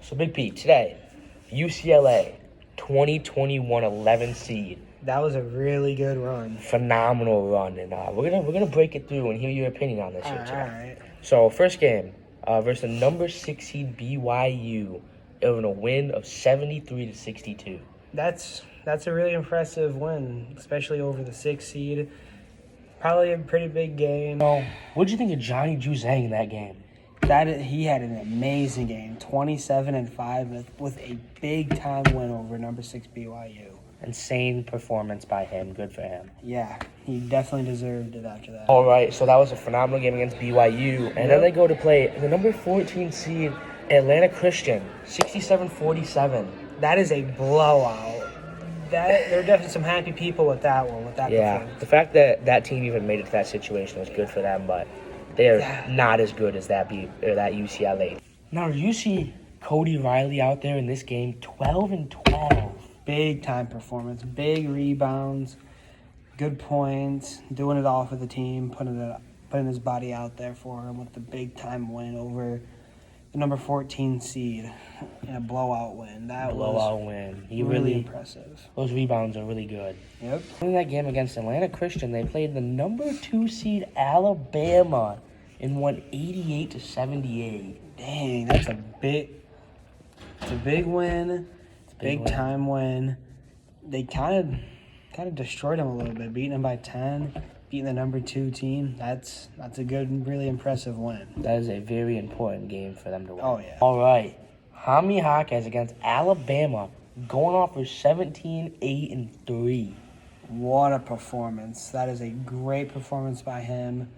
So, Big P, today, UCLA, 2021 11 seed. That was a really good run. Phenomenal run. And we're gonna break it through and hear your opinion on this here today. All right. So, first game versus the number 6 seed BYU, it was a win of 73-62. That's a really impressive win, especially over the 6th seed. Probably a pretty big game. What'd you think of Johnny Juzang in that game? He had an amazing game, 27-5 with a big time win over number 6 BYU. Insane performance by him. Good for him. Yeah, he definitely deserved it after that. All right, so that was a phenomenal game against BYU. And then they go to play the number 14 seed Atlanta Christian, 67-47. That is a blowout. There are definitely some happy people with that one, with that performance. The fact that that team even made it to that situation was good for them, but they're not as good as that UCLA. Now, you see Cody Riley out there in this game, 12-12. Big time performance, big rebounds, good points, doing it all for the team, putting his body out there for him with the big time win over the number 14 seed in a blowout win. That was win. really impressive. Those rebounds are really good. Yep. In that game against Atlanta Christian, they played the number 2 seed Alabama and won 88-78. Dang, it's a big win. Big time win. They kind of destroyed him a little bit, beating him by 10, beating the number 2 team. That's a good, really impressive win. That is a very important game for them to win. Oh, yeah. All right. Jaime Jaquez against Alabama, going off for 17-8-3. What a performance. That is a great performance by him.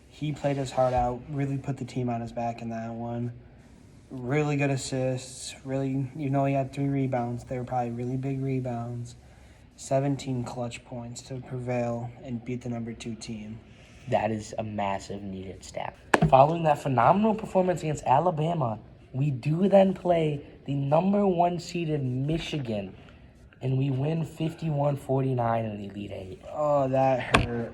He played his heart out, really put the team on his back in that one. Really good assists. Really, he had 3 rebounds. They were probably really big rebounds. 17 clutch points to prevail and beat the number 2 team. That is a massive needed stat. Following that phenomenal performance against Alabama, we do then play the number 1 seeded Michigan, and we win 51-49 in the Elite Eight. Oh, that hurt.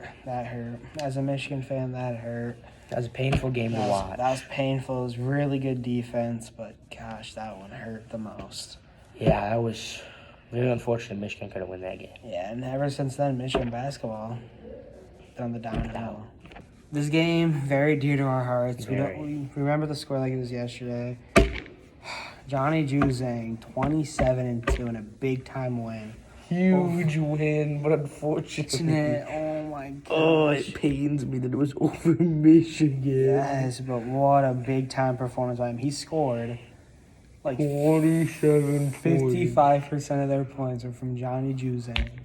As a Michigan fan, that hurt. That was a painful game to watch. That was painful. It was really good defense, but gosh, that one hurt the most. Yeah, that was very unfortunate. Michigan couldn't win that game. Yeah, and ever since then, Michigan basketball been on the downhill. This game, very dear to our hearts. We remember the score like it was yesterday. Johnny Juzang, 27-2 in a big-time win. Huge win, but unfortunately. Oh, my God. Oh, it pains me that it was over Michigan. Yes, but what a big-time performance by him. He scored like 47 55% of their points are from Johnny Juzang.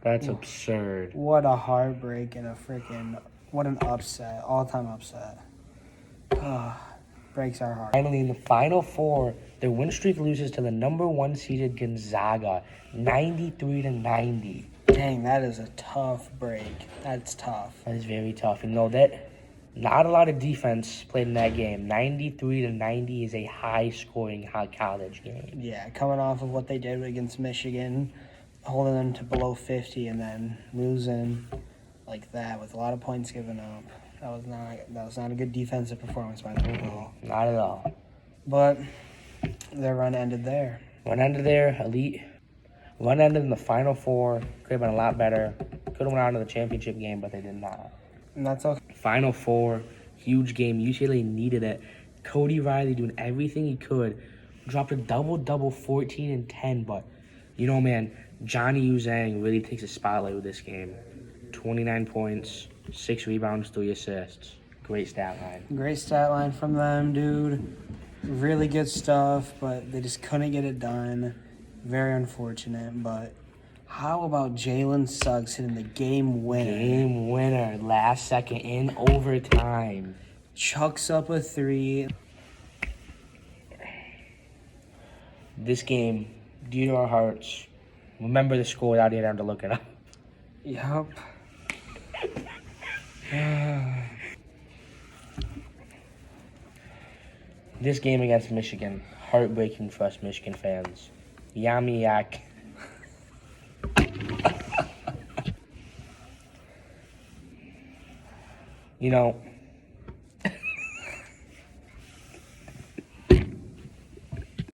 That's absurd. What a heartbreak and what an upset, all-time upset. Breaks our heart. Finally, in the Final Four, their win streak loses to the number 1 seeded Gonzaga, 93-90. Dang, that is a tough break. That's tough. That is very tough. And that not a lot of defense played in that game. 93-90 is a high-scoring college game. Yeah, coming off of what they did against Michigan, holding them to below 50 and then losing like that with a lot of points given up. That was not a good defensive performance by them at all. Not at all. But their run ended there. Run ended there. Elite. Run ended in the Final Four. Could have been a lot better. Could have went on to the championship game, but they did not. And that's okay. Final Four. Huge game. UCLA needed it. Cody Riley doing everything he could. Dropped a double-double, 14 and 10. But, man, Johnny Juzang really takes a spotlight with this game. 29 points, 6 rebounds, 3 assists. Great stat line. Great stat line from them, dude. Really good stuff, but they just couldn't get it done. Very unfortunate, but how about Jalen Suggs hitting the game winner? Game winner, last second in overtime. Chucks up a 3. This game, dear to our hearts. Remember the score without even having to look it up. Yup. This game against Michigan, heartbreaking for us Michigan fans. Yami yak.